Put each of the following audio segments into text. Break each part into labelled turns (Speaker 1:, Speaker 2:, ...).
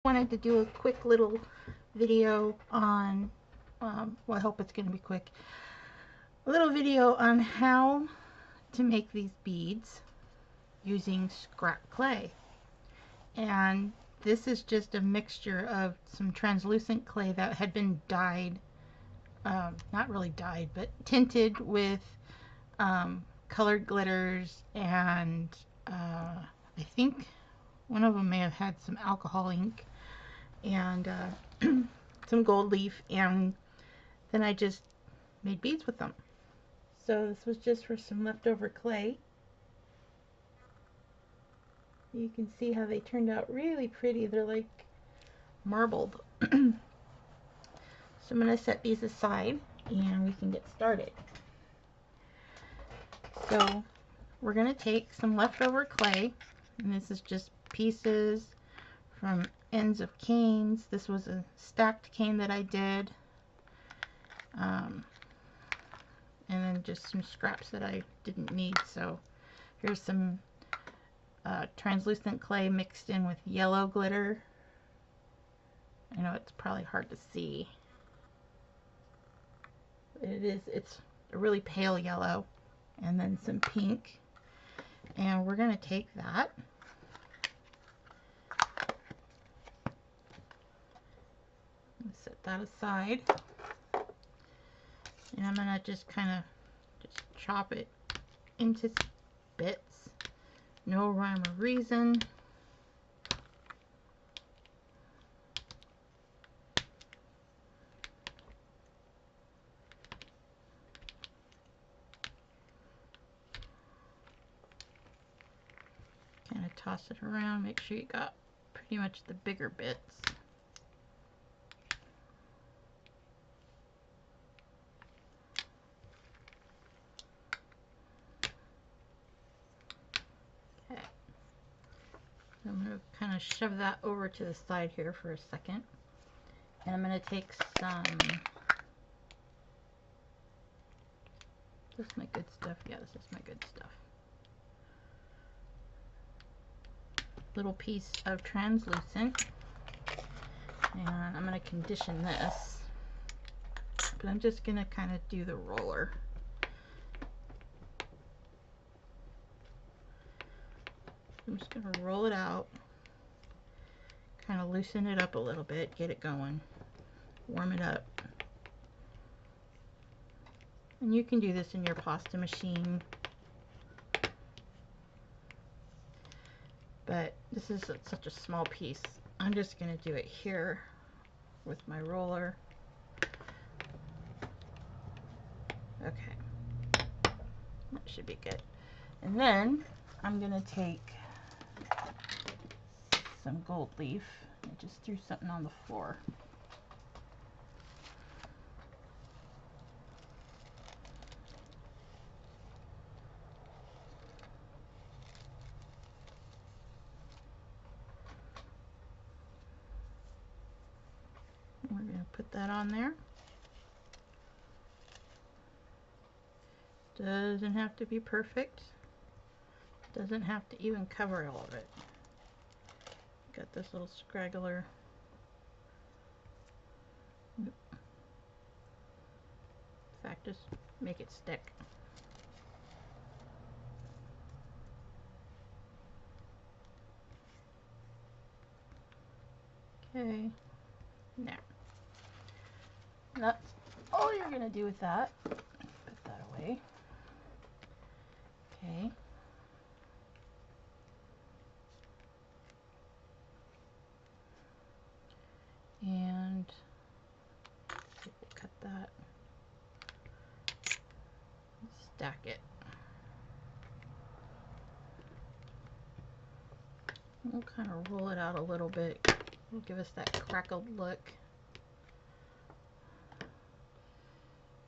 Speaker 1: Wanted to do a quick little video on, well, I hope it's going to be quick, a little video on how to make these beads using scrap clay. And this is just a mixture of some translucent clay that had been dyed, not really dyed, but tinted with colored glitters, and I think one of them may have had some alcohol ink, and some gold leaf, and then I just made beads with them. So this was just for some leftover clay. You can see how they turned out really pretty. They're like marbled. So I'm going to set these aside and we can get started. So we're going to take some leftover clay, and this is just pieces from ends of canes. This was a stacked cane that I did, and then just some scraps that I didn't need. So here's some translucent clay mixed in with yellow glitter. I know it's probably hard to see. It's a really pale yellow, and then some pink. And we're going to take that, set that aside, and I'm going to just kind of just chop it into bits. No rhyme or reason. Kind of toss it around, make sure you got pretty much the bigger bits. Okay. I'm going to kind of shove that over to the side here for a second. And I'm going to take some, this is my good stuff, yeah, this is my good stuff. Little piece of translucent, and I'm going to condition this, but I'm just going to kind of do the roller. I'm just going to roll it out, kind of loosen it up a little bit, get it going, warm it up. And you can do this in your pasta machine, but this is such a small piece. I'm just going to do it here with my roller. Okay, that should be good. And then I'm going to take some gold leaf. I just threw something on the floor. We're going to put that on there. Doesn't have to be perfect. Doesn't have to even cover all of it. Got this little scraggler. In fact, just make it stick. Okay, now that's all you're gonna do with that. Put that away. Okay. And we'll cut that. Stack it. We'll kind of roll it out a little bit. It'll give us that crackled look.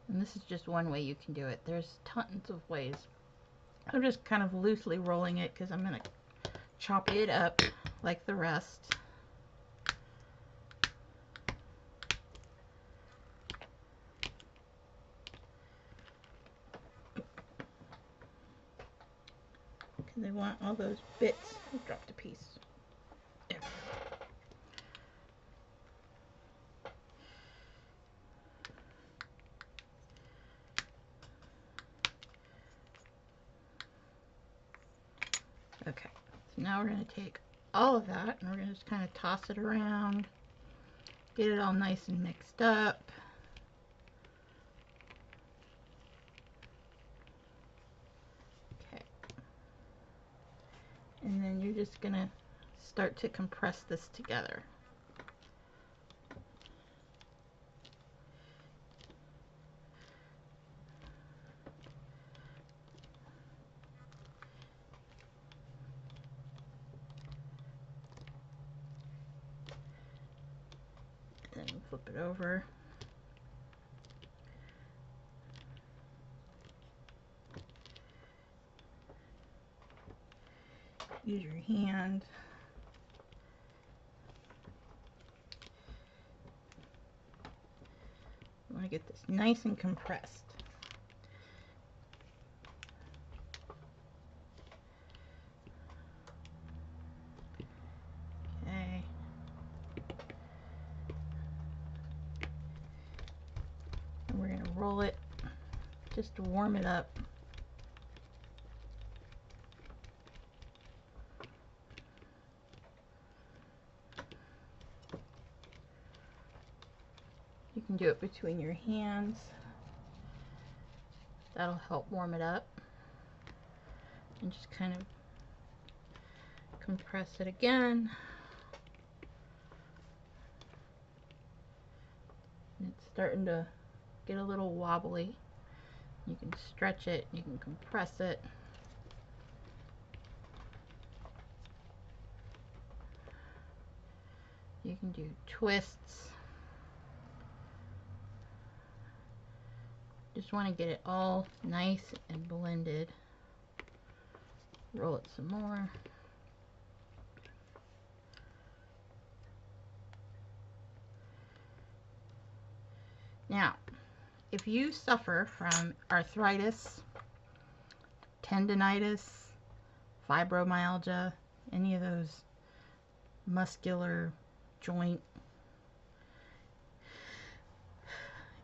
Speaker 1: And this is just one way you can do it. There's tons of ways. I'm just kind of loosely rolling it because I'm going to chop it up like the rest. Because I want all those bits. I dropped a piece. There. Okay, so now we're going to take all of that and we're going to just kind of toss it around, get it all nice and mixed up. Okay, and then you're just going to start to compress this together. Then flip it over. Use your hand. You want to get this nice and compressed. Okay. And we're going to roll it just to warm it up. You can do it between your hands. That'll help warm it up. And just kind of compress it again. And it's starting to get a little wobbly. You can stretch it, you can compress it. You can do twists. Just want to get it all nice and blended. Roll it some more. Now, if you suffer from arthritis, tendinitis, fibromyalgia, any of those muscular joint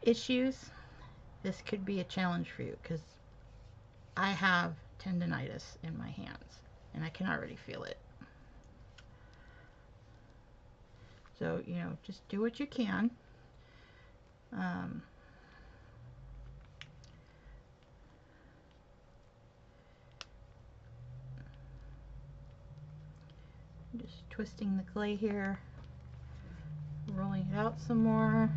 Speaker 1: issues, this could be a challenge for you, because I have tendinitis in my hands and I can already feel it. So, you know, just do what you can. Just twisting the clay here, rolling it out some more.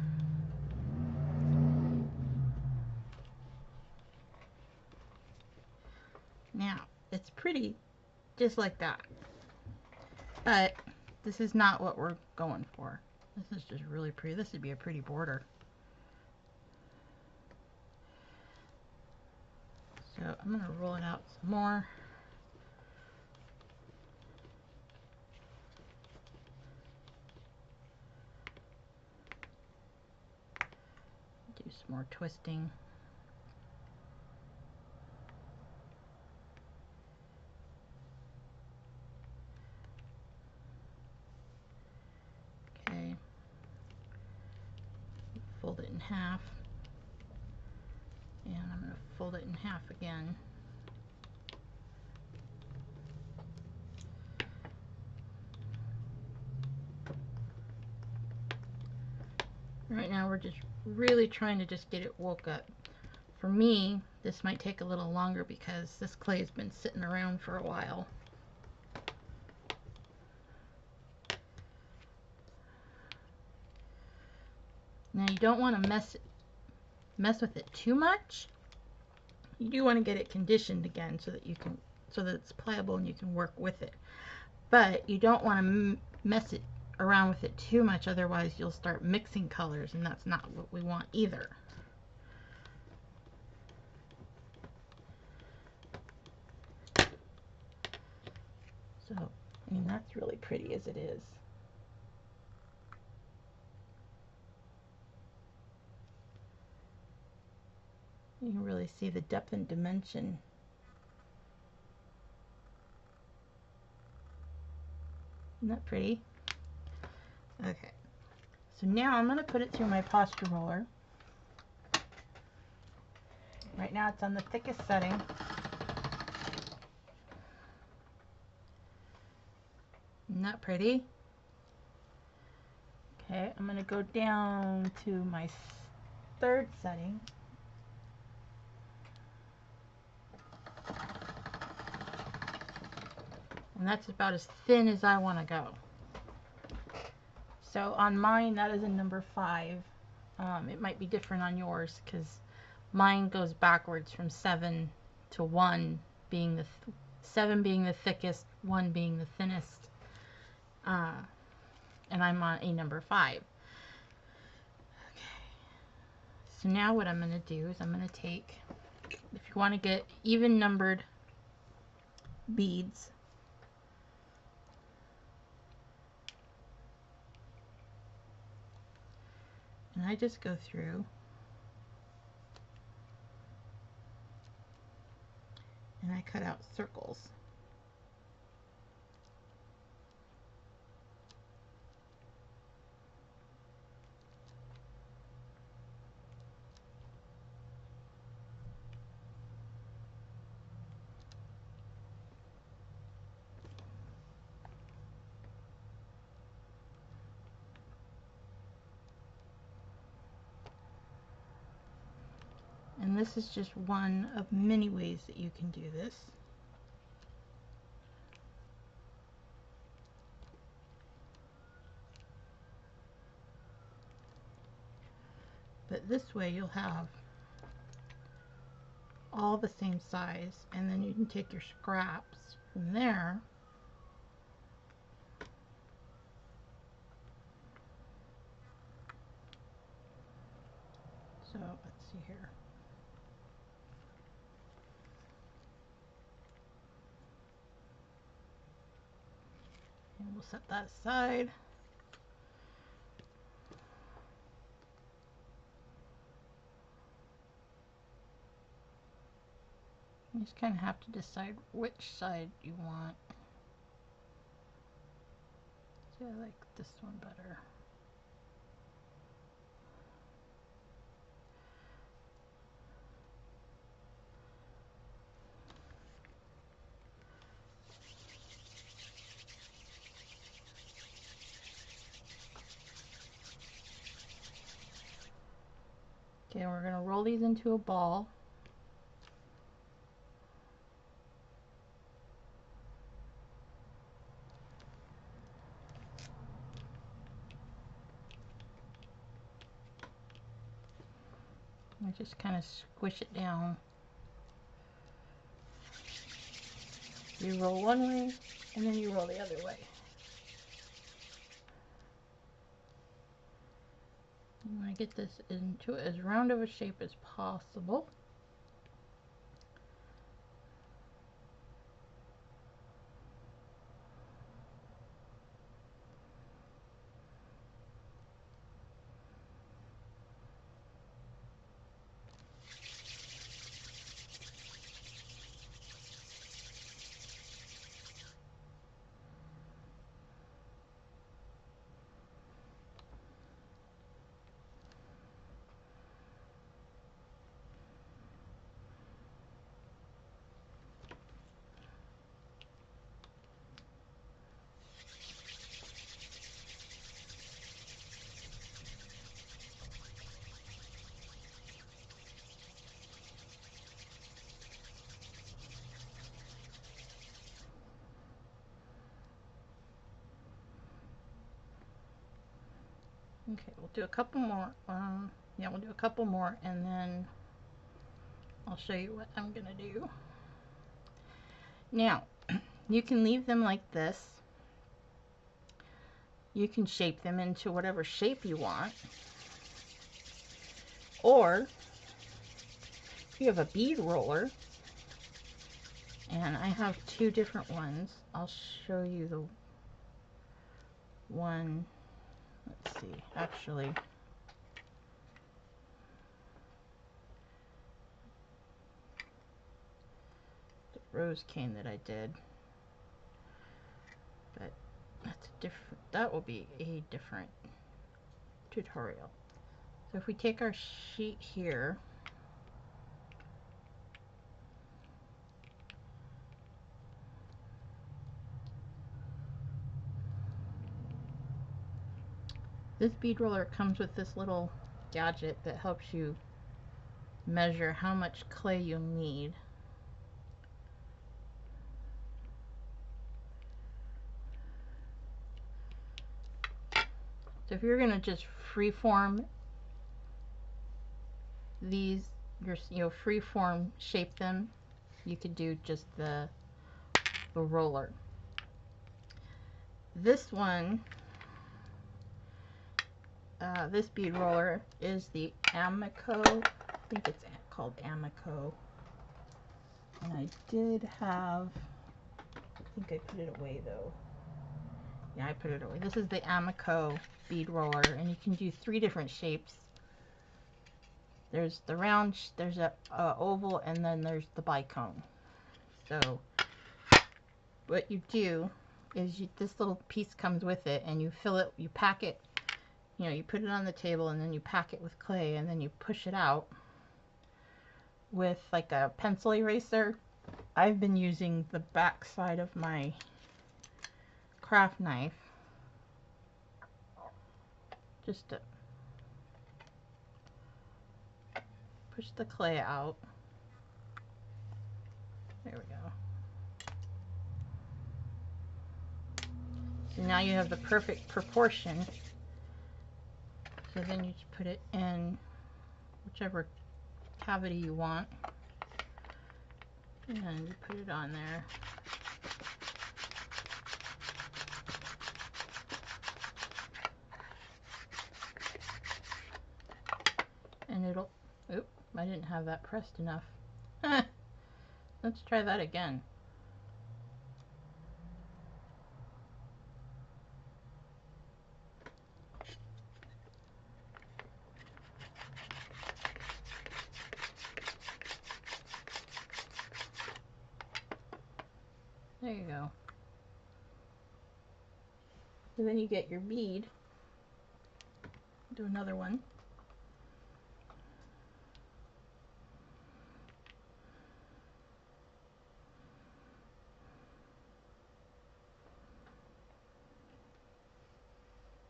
Speaker 1: Now, it's pretty just like that, but this is not what we're going for. This is just really pretty. This would be a pretty border. So I'm going to roll it out some more. Do some more twisting. Okay. Fold it in half. And I'm going to fold it in half again. Right now we're just really trying to just get it woke up. For me, this might take a little longer because this clay has been sitting around for a while. Now you don't want to mess with it too much. You do want to get it conditioned again so that it's pliable and you can work with it. But you don't want to mess it around with it too much, otherwise you'll start mixing colors, and that's not what we want either. So, I mean, that's really pretty as it is. You can really see the depth and dimension. Isn't that pretty? Okay, so now I'm going to put it through my posture roller. Right now it's on the thickest setting. Isn't that pretty? Okay, I'm going to go down to my third setting. And that's about as thin as I want to go. So on mine, that is a number 5. It might be different on yours because mine goes backwards from 7 to 1 being the 7 being the thickest, 1 being the thinnest. And I'm on a number 5. Okay. So now what I'm going to do is I'm going to take, if you want to get even numbered beads, and I just go through and I cut out circles. And this is just one of many ways that you can do this. But this way you'll have all the same size, and then you can take your scraps from there so let's see here. And we'll set that aside. You just kind of have to decide which side you want. See, I like this one better. Okay, we're going to roll these into a ball. I just kind of squish it down. You roll one way, and then you roll the other way. You want to get this into as round of a shape as possible. Okay, we'll do a couple more. Yeah, we'll do a couple more, and then I'll show you what I'm gonna do. Now, you can leave them like this. You can shape them into whatever shape you want. Or, if you have a bead roller, and I have 2 different ones, I'll show you the one. Let's see, actually, the rose cane that I did, but that's a different, that will be a different tutorial. So if we take our sheet here, This bead roller comes with this little gadget that helps you measure how much clay you need. So if you're going to just freeform these, freeform shape them, you could do just the roller. This one, this bead roller is the Amico. I think it's called Amico. And I did have, I think I put it away though. Yeah, I put it away. This is the Amico bead roller, and you can do 3 different shapes. There's the round, there's a oval, and then there's the bicone. So what you do is this little piece comes with it, and you fill it, you pack it, you put it on the table, and then you pack it with clay, and then you push it out with like a pencil eraser. I've been using the back side of my craft knife just to push the clay out. There we go. So now you have the perfect proportion. So then you just put it in whichever cavity you want, and then you put it on there. And it'll, oop, I didn't have that pressed enough. Let's try that again. There you go. So then you get your bead. Do another one.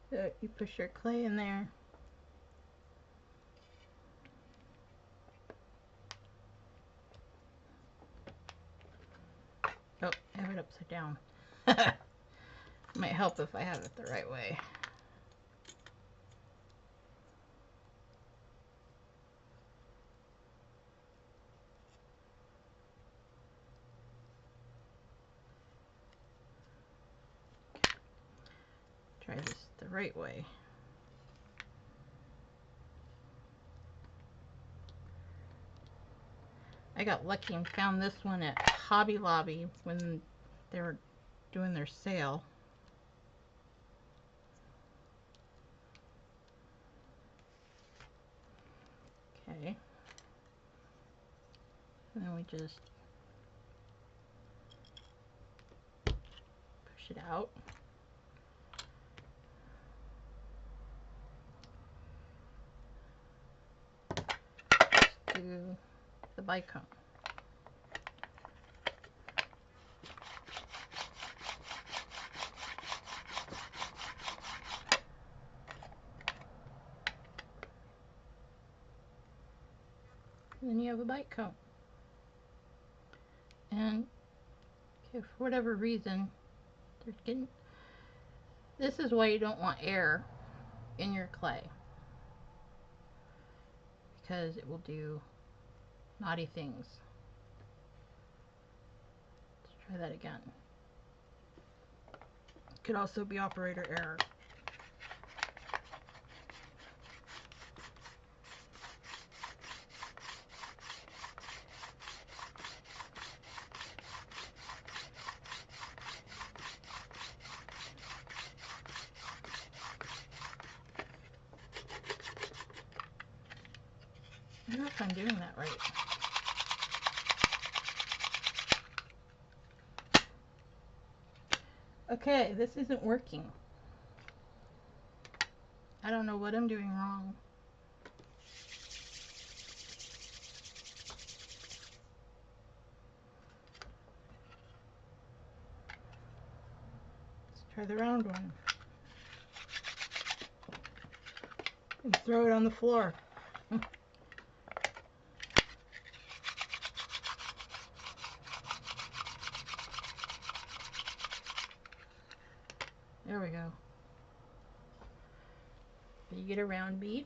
Speaker 1: So you push your clay in there. Oh, I have it upside down. Might help if I have it the right way. Try this the right way. I got lucky and found this one at Hobby Lobby when they were doing their sale. Okay. And then we just push it out. Just do the bicone. Then you have a bicone. And okay, for whatever reason, they're getting. This is why you don't want air in your clay, because it will do naughty things. Let's try that again. Could also be operator error. I don't know if I'm doing that right. Okay, this isn't working. I don't know what I'm doing wrong. Let's try the round one. and throw it on the floor. There we go. So you get a round bead.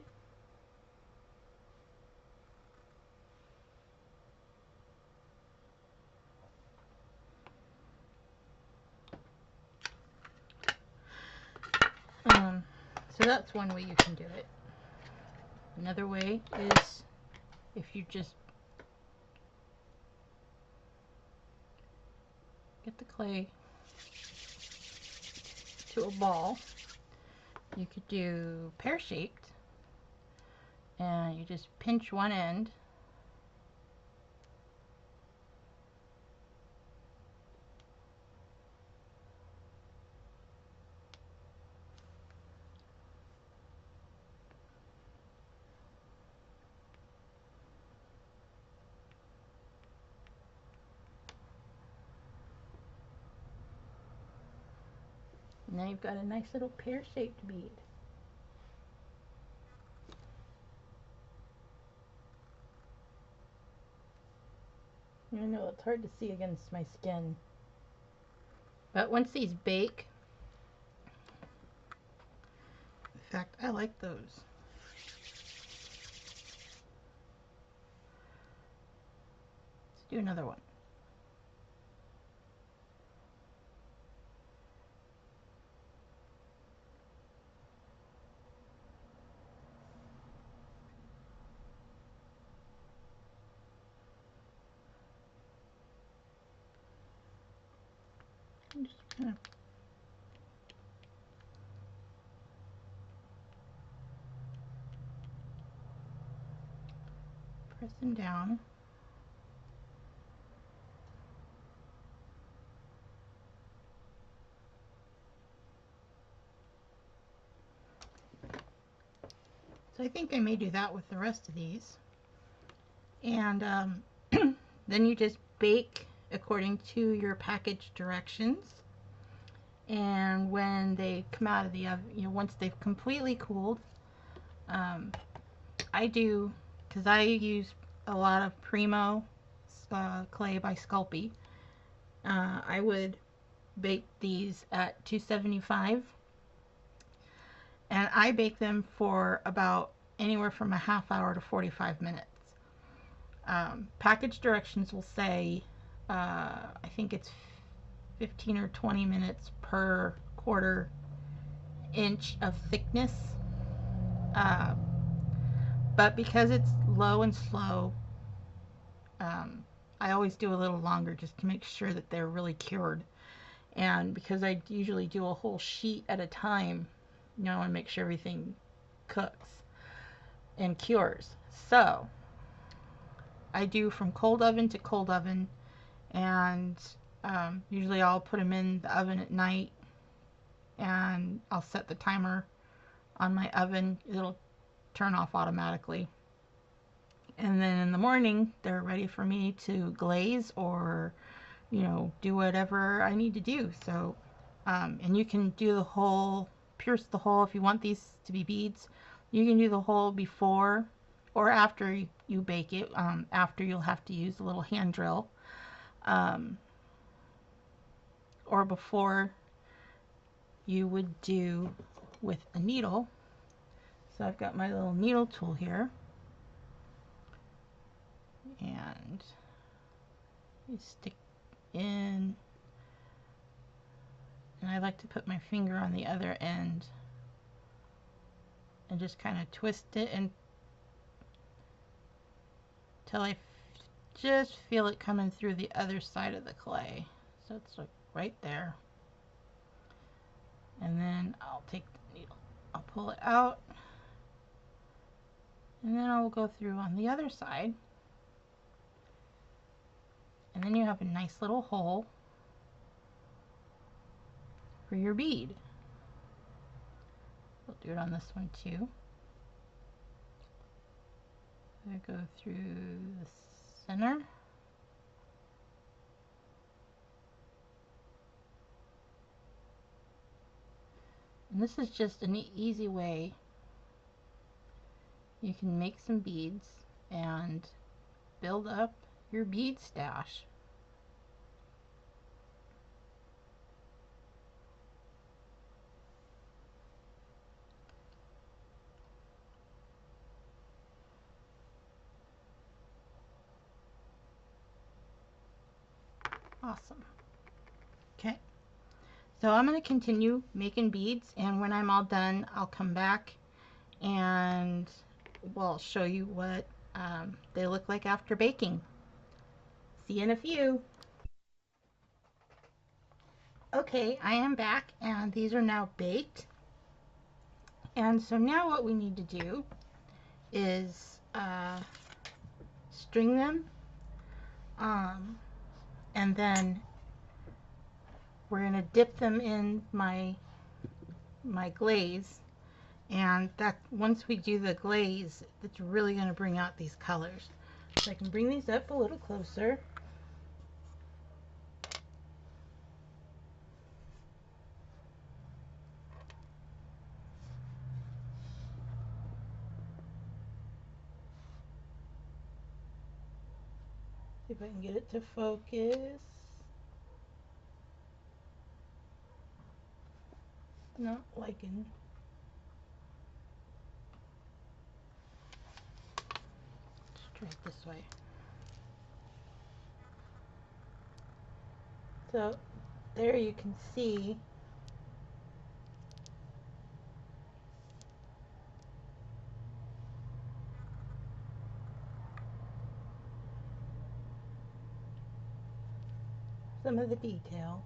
Speaker 1: So that's one way you can do it. Another way is if you just get the clay to a ball, you could do pear-shaped, and you just pinch one end and now you've got a nice little pear-shaped bead. I know it's hard to see against my skin, but once these bake, in fact, I like those. Let's do another one. I'm just kind of pressing down. So I think I may do that with the rest of these. And then you just bake according to your package directions. And when they come out of the oven, you know, once they've completely cooled, I do, because I use a lot of Primo clay by Sculpey, I would bake these at 275, and I bake them for about anywhere from a half hour to 45 minutes. Package directions will say, I think it's 15 or 20 minutes per quarter inch of thickness. But because it's low and slow, I always do a little longer just to make sure that they're really cured. And because I usually do a whole sheet at a time, you know, I want to make sure everything cooks and cures. So I do from cold oven to cold oven, and usually I'll put them in the oven at night, and I'll set the timer on my oven. It'll turn off automatically, and then in the morning they're ready for me to glaze or, you know, do whatever I need to do. So and you can do the hole, pierce the hole if you want these to be beads. You can do the hole before or after you bake it. After, you'll have to use a little hand drill, or before, you would do with a needle. So I've got my little needle tool here, and you stick in, and I like to put my finger on the other end and just kind of twist it until I just feel it coming through the other side of the clay. So it's like right there. And then I'll take the needle, I'll pull it out, and then I'll go through on the other side. And then you have a nice little hole for your bead. We'll do it on this one too. I go through the center. And this is just an easy way you can make some beads and build up your bead stash. Awesome. Okay, so I'm going to continue making beads, and when I'm all done, I'll come back and we'll show you what they look like after baking. See you in a few. Okay, I am back, and these are now baked. And so now what we need to do is string them, and then we're going to dip them in my glaze. And that once we do the glaze, it's really going to bring out these colors. So I can bring these up a little closer. See if I can get it to focus. Not liking. Let's try it this way. So there you can see some of the detail.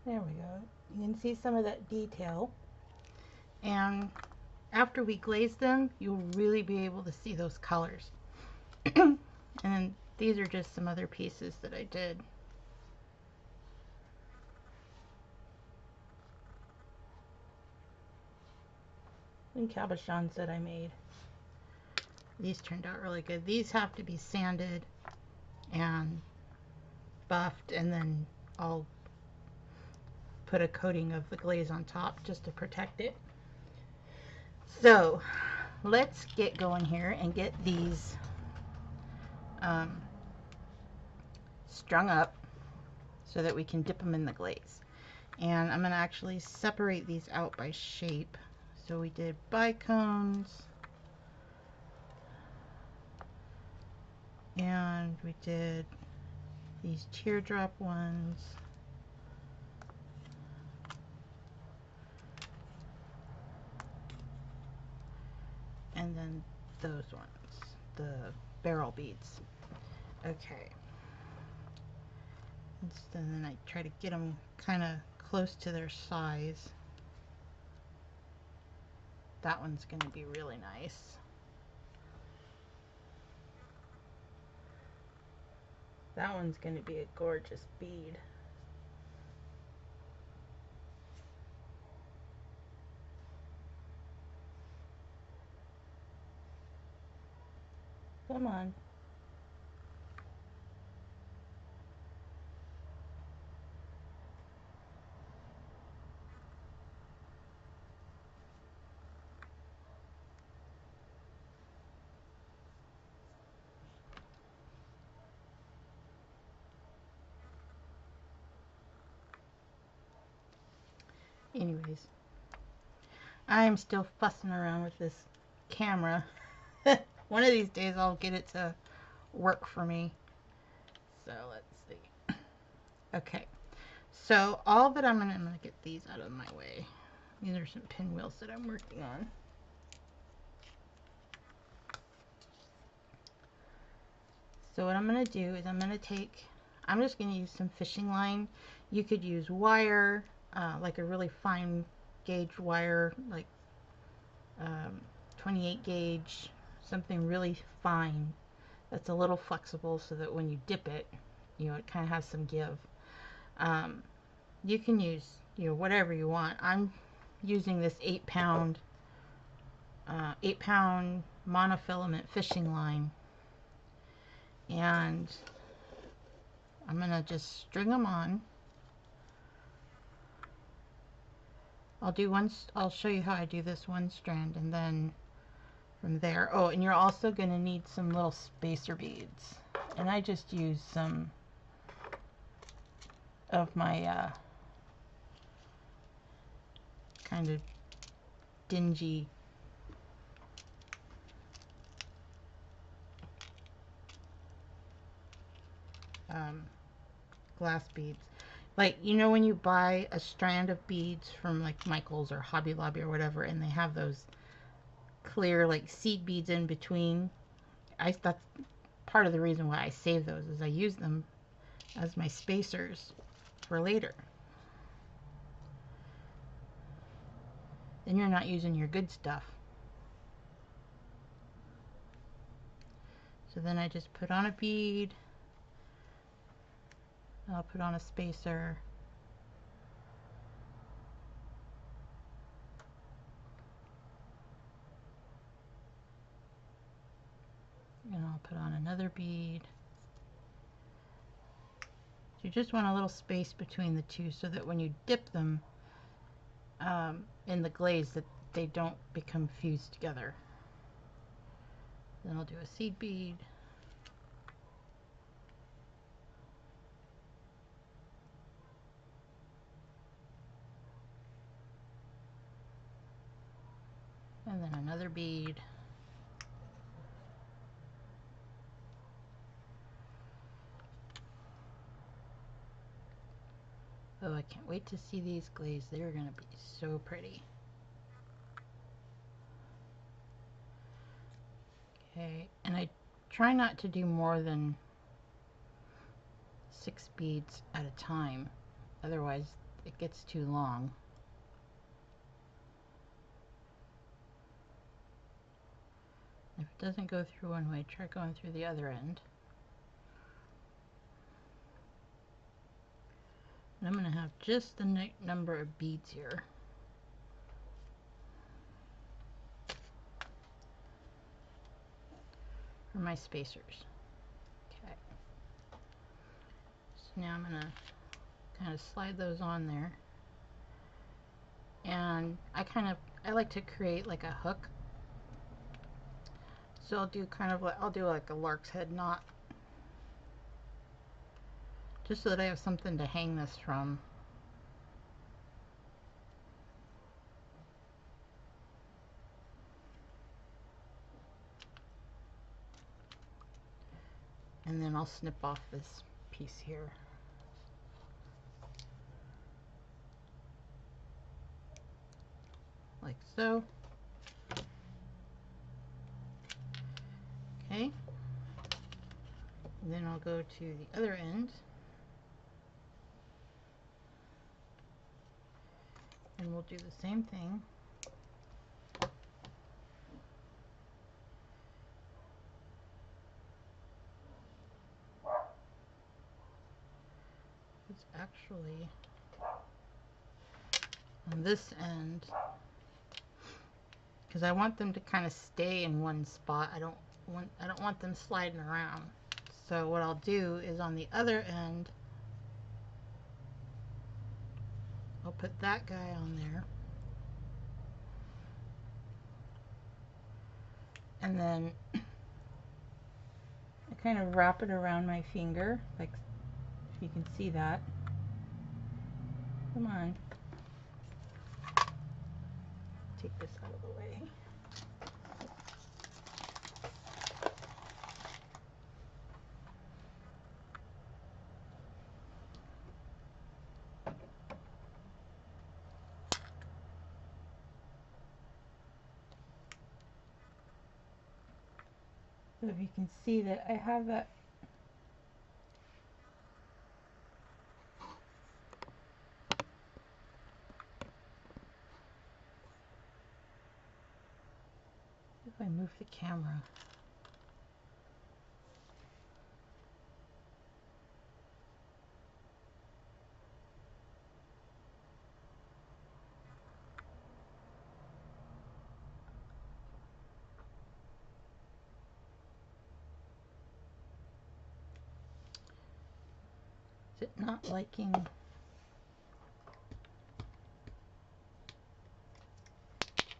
Speaker 1: There we go. You can see some of that detail. And after we glaze them, you'll really be able to see those colors. And then these are just some other pieces that I did. And cabochons that I made. These turned out really good. These have to be sanded and buffed, and then I'll put a coating of the glaze on top just to protect it. So let's get going here and get these strung up so that we can dip them in the glaze. And I'm going to actually separate these out by shape. So we did bicones, and we did these teardrop ones, and then those ones, the barrel beads. Okay. And then I try to get them kind of close to their size. That one's going to be really nice. That one's going to be a gorgeous bead. Come on. Anyways, I am still fussing around with this camera. One of these days I'll get it to work for me. So let's see. Okay, so all that I'm gonna get these out of my way. These are some pinwheels that I'm working on. So what I'm gonna do is I'm just gonna use some fishing line. You could use wire, like a really fine gauge wire, like 28 gauge, something really fine that's a little flexible so that when you dip it, it kind of has some give. You can use, whatever you want. I'm using this 8-pound monofilament fishing line, and I'm gonna just string them on. I'll show you how I do this one strand, and then from there, oh, and you're also gonna need some little spacer beads, and I just use some of my kind of dingy glass beads. Like, you know, when you buy a strand of beads from like Michael's or Hobby Lobby or whatever, and they have those clear like seed beads in between. That's part of the reason why I save those, is I use them as my spacers for later. Then you're not using your good stuff. So then I just put on a bead. I'll put on a spacer. And I'll put on another bead. You just want a little space between the two so that when you dip them in the glaze, that they don't become fused together. Then I'll do a seed bead. And then another bead. Oh, I can't wait to see these glazed. They're going to be so pretty. Okay, and I try not to do more than 6 beads at a time. Otherwise, it gets too long. If it doesn't go through one way, try going through the other end. And I'm going to have just the number of beads here. For my spacers. Okay. So now I'm going to kind of slide those on there. And I like to create like a hook. So I'll do like a lark's head knot, just so that I have something to hang this from. And then I'll snip off this piece here. Like so. Okay. And then I'll go to the other end. And we'll do the same thing. It's actually on this end, because I want them to kind of stay in one spot. I don't want them sliding around. So what I'll do is on the other end, I'll put that guy on there. And then I kind of wrap it around my finger, like if you can see that. Come on. Take this out of the way. So if you can see that I have that if I move the camera. Is it not liking?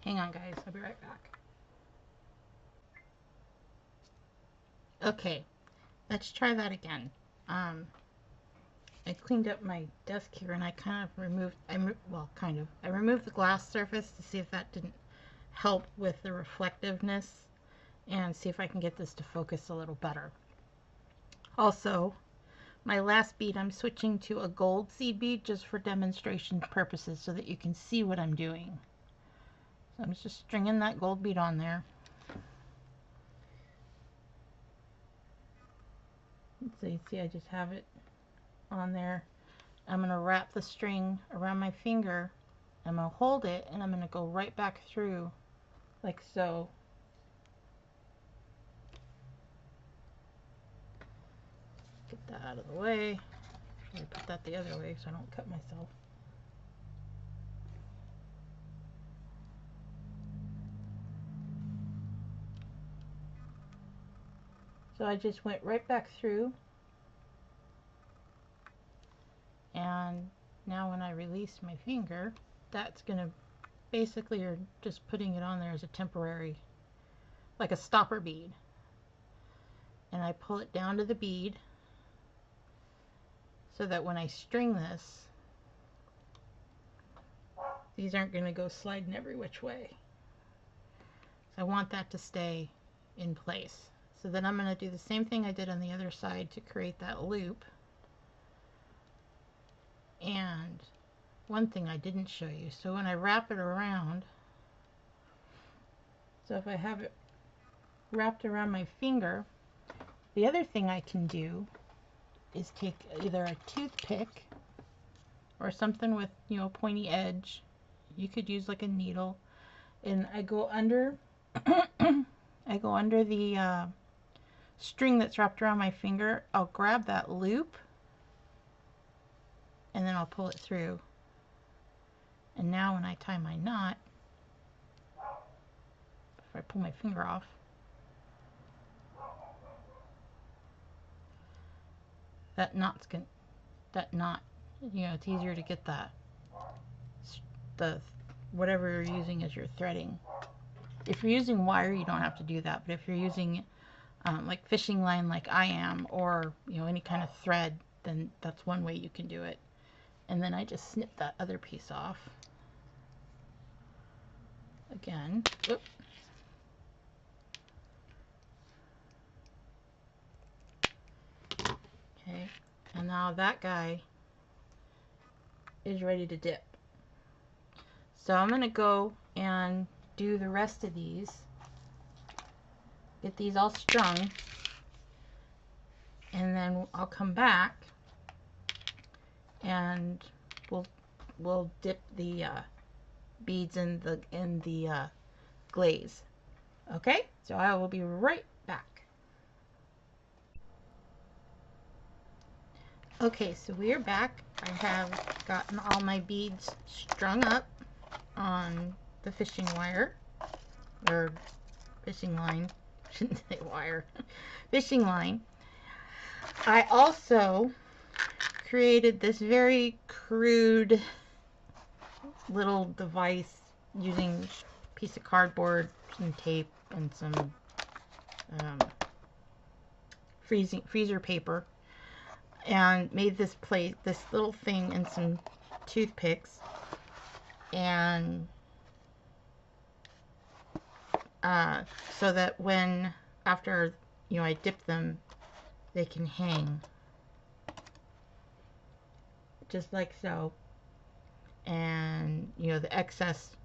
Speaker 1: Hang on, guys. I'll be right back. Okay, let's try that again. I cleaned up my desk here and I kind of removed, I removed the glass surface to see if that didn't help with the reflectiveness and see if I can get this to focus a little better. Also, my last bead, I'm switching to a gold seed bead just for demonstration purposes so that you can see what I'm doing. So I'm just stringing that gold bead on there. So you see I just have it on there. I'm going to wrap the string around my finger. I'm going to hold it and I'm going to go right back through like so. Get that out of the way. Let me put that the other way so I don't cut myself. So I just went right back through, and now when I release my finger, that's going to basically, you're just putting it on there as a temporary, like a stopper bead. And I pull it down to the bead so that when I string this, these aren't going to go sliding every which way. So I want that to stay in place. So then I'm going to do the same thing I did on the other side to create that loop. And one thing I didn't show you, so when I wrap it around, so if I have it wrapped around my finger, the other thing I can do is take either a toothpick or something with, you know, pointy edge. You could use like a needle, and I go under I go under the string that's wrapped around my finger. I'll grab that loop and then I'll pull it through. And now when I tie my knot, if I pull my finger off, that knot, you know, it's easier to get that, whatever you're using as your threading. If you're using wire, you don't have to do that, but if you're using like fishing line like I am, or, you know, any kind of thread, then that's one way you can do it. And then I just snip that other piece off. Again. Oop. Okay, and now that guy is ready to dip. So I'm going to go and do the rest of these. Get these all strung, and then I'll come back and we'll dip the beads in the glaze. Okay, so I will be right back. Okay, so we are back. I have gotten all my beads strung up on the fishing wire, or fishing line. Shouldn't say wire. Fishing line. I also created this very crude little device using a piece of cardboard, some tape, and some freezer paper, and made this little thing, and some toothpicks, and so that when, after, you know, I dip them, they can hang just like so, and, you know, the excess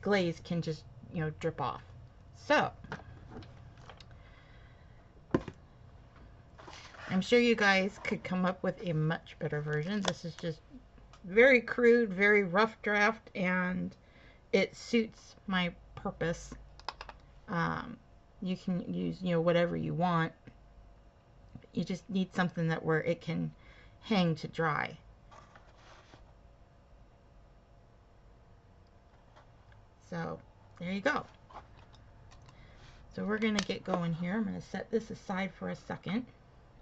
Speaker 1: glaze can just, you know, drip off. So I'm sure you guys could come up with a much better version. This is just very crude, very rough draft, and it suits my purpose. You can use, you know, whatever you want. You just need something that where it can hang to dry. So there you go. So we're going to get going here. I'm going to set this aside for a second,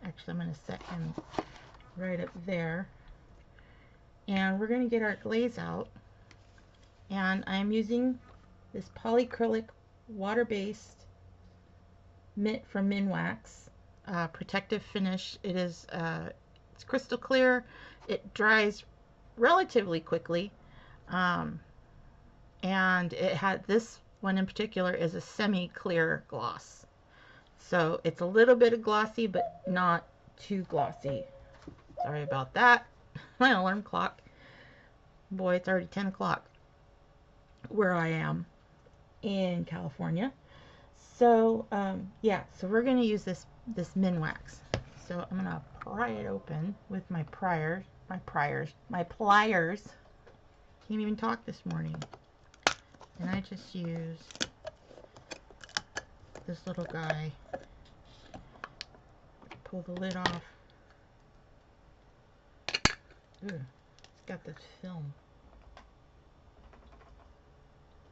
Speaker 1: Actually, I'm going to set him right up there. And we're going to get our glaze out. And I'm using this polyacrylic water-based mint from Minwax protective finish. It is it's crystal clear. It dries relatively quickly, and it had this one in particular is a semi-clear gloss. So it's a little bit of glossy, but not too glossy. Sorry about that. My alarm clock. Boy, it's already 10 o'clock where I am in California. So yeah, so we're going to use this Minwax. So I'm going to pry it open with my pliers. Can't even talk this morning. And I just use this little guy. Pull the lid off. Ooh, it's got this film.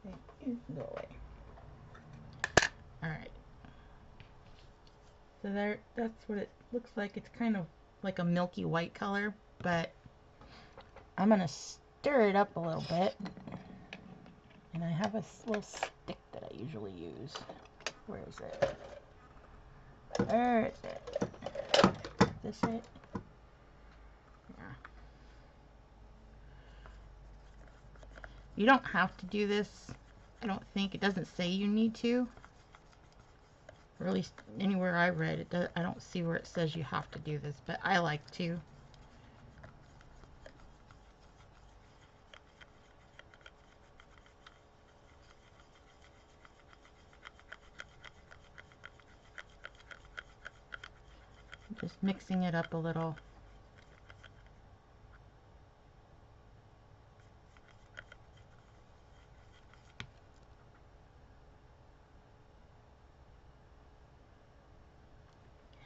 Speaker 1: Okay, you can go away. Alright. So there, that's what it looks like. It's kind of like a milky white color, but I'm going to stir it up a little bit. And I have a little stick that I usually use. Where is it? There is it. Is this it? Yeah. You don't have to do this. I don't think. It doesn't say you need to. Or at least anywhere I read it, I don't see where it says you have to do this, but I like to. Just mixing it up a little.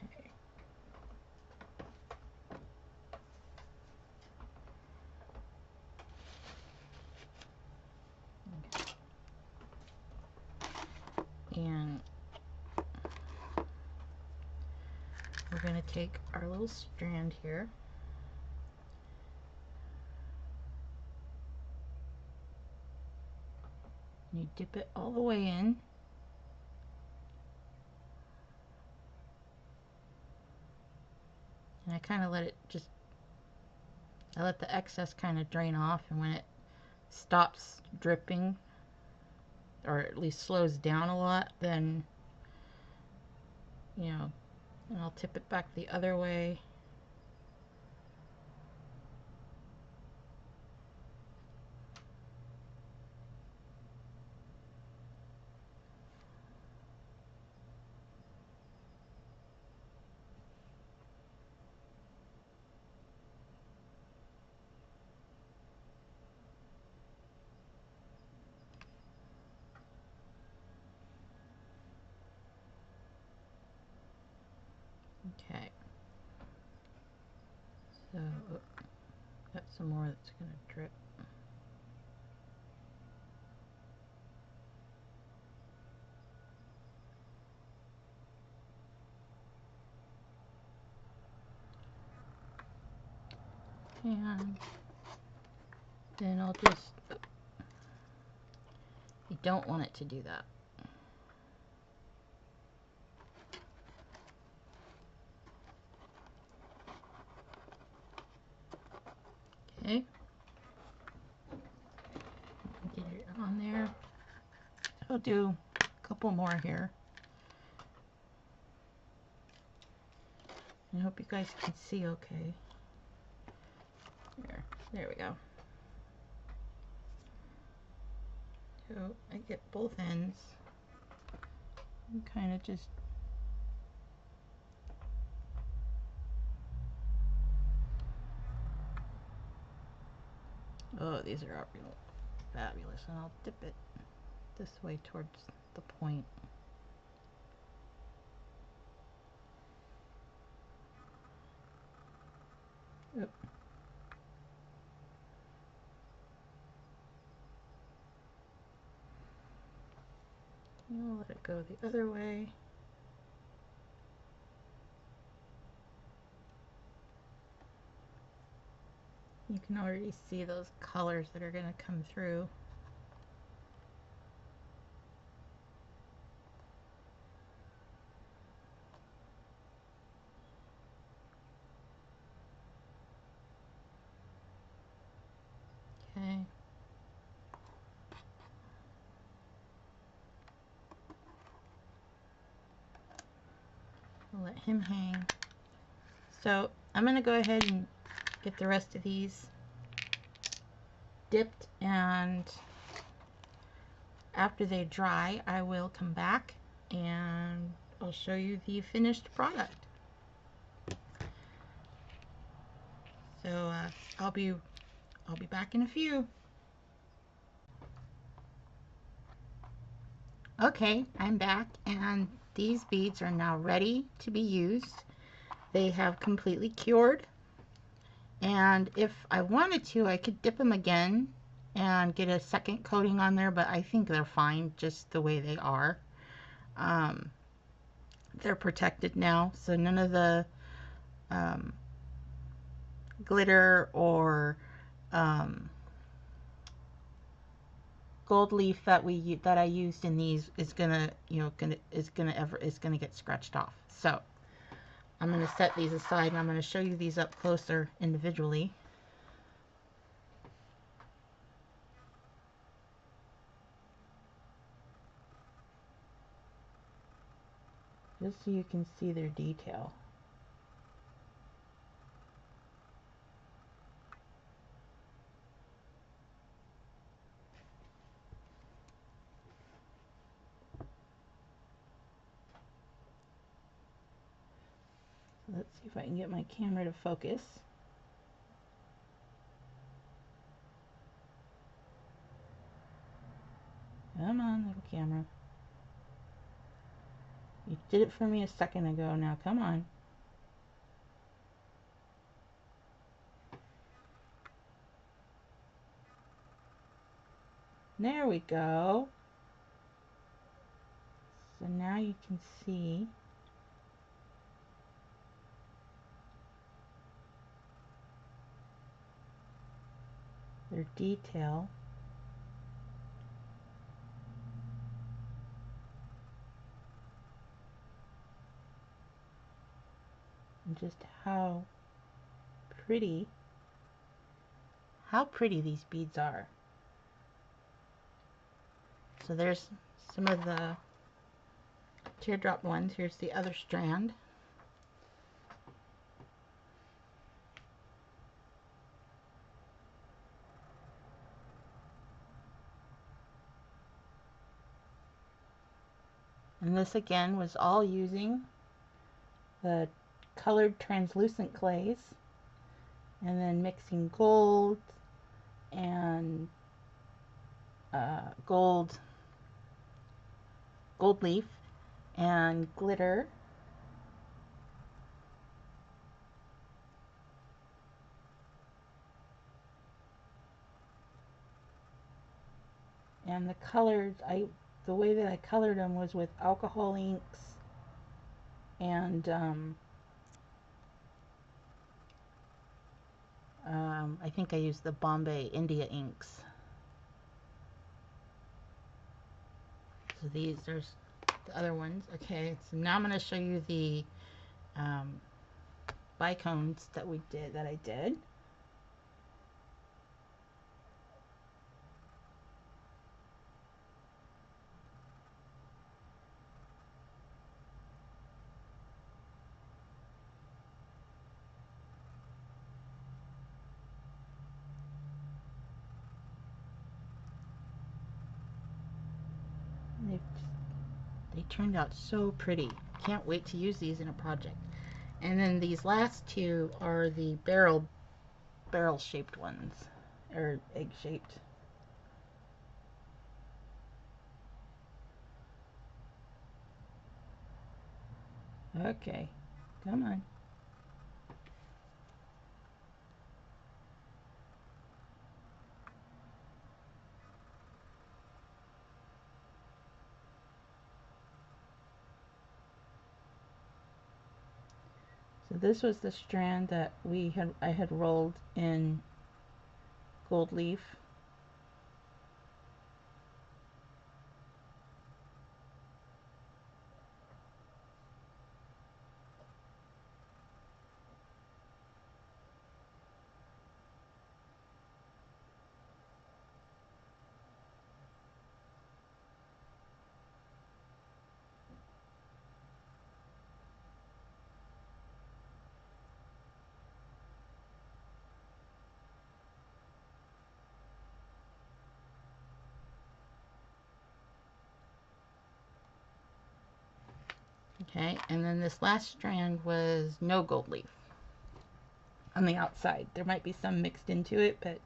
Speaker 1: Okay. And we're going to take our little strand here. You dip it all the way in. And I kind of let it just, I let the excess kind of drain off, and when it stops dripping, or at least slows down a lot, then, you know, and I'll tip it back the other way. Okay. So, got some more that's going to drip. And then I'll just, you don't want it to do that. Okay. Get it on there. I'll do a couple more here. I hope you guys can see okay. There we go. So I get both ends and kind of just these are real fabulous, and I'll dip it this way towards the point. Oop. I'll let it go the other way. You can already see those colors that are going to come through. Okay. I'll let him hang. So I'm going to go ahead and get the rest of these dipped, and after they dry I will come back and I'll show you the finished product. So I'll be back in a few. Okay, I'm back, and these beads are now ready to be used. They have completely cured, and if I wanted to I could dip them again and get a second coating on there, but I think they're fine just the way they are. They're protected now, so none of the glitter or gold leaf that I used in these is gonna get scratched off. So I'm gonna set these aside, and I'm gonna show you these up closer individually. Just so you can see their detail. Let's see if I can get my camera to focus. Come on, little camera. You did it for me a second ago, now come on. There we go. So now you can see their detail. And just how pretty these beads are. So there's some of the teardrop ones. Here's the other strand. And this again was all using the colored translucent clays, and then mixing gold and gold leaf and glitter, and the colors, the way that I colored them was with alcohol inks and I think I used the Bombay India inks. So these are the other ones. Okay, so now I'm going to show you the bicones that I did. They turned out so pretty. Can't wait to use these in a project. And then these last two are the barrel shaped ones, or egg shaped. Okay, come on. So this was the strand that I had rolled in gold leaf. Okay, and then this last strand was no gold leaf on the outside. There might be some mixed into it, but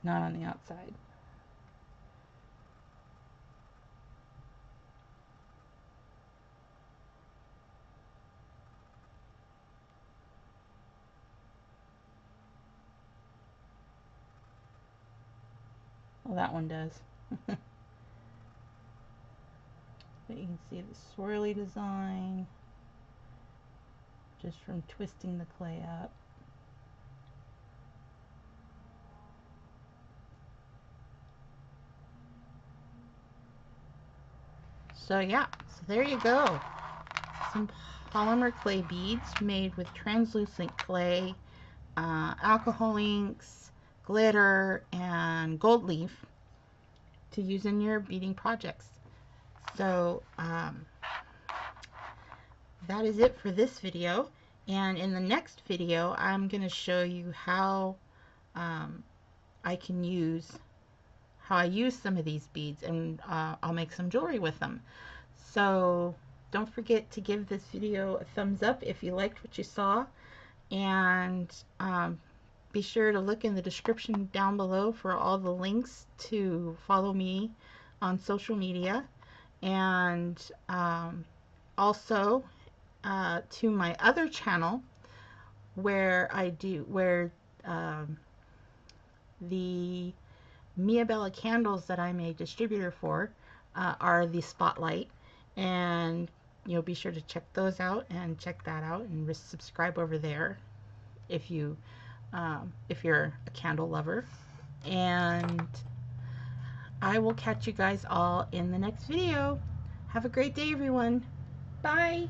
Speaker 1: not on the outside. Well, that one does. But you can see the swirly design just from twisting the clay up. So yeah, so there you go. Some polymer clay beads made with translucent clay, alcohol inks, glitter, and gold leaf to use in your beading projects. So that is it for this video, and in the next video I'm going to show you how I use some of these beads, and I'll make some jewelry with them. So don't forget to give this video a thumbs up if you liked what you saw, and be sure to look in the description down below for all the links to follow me on social media, and also to my other channel where the Mia Bella candles that I'm a distributor for are the Spotlight, and you'll be sure to check those out and check that out and subscribe over there if you're a candle lover. And I will catch you guys all in the next video. Have a great day, everyone. Bye.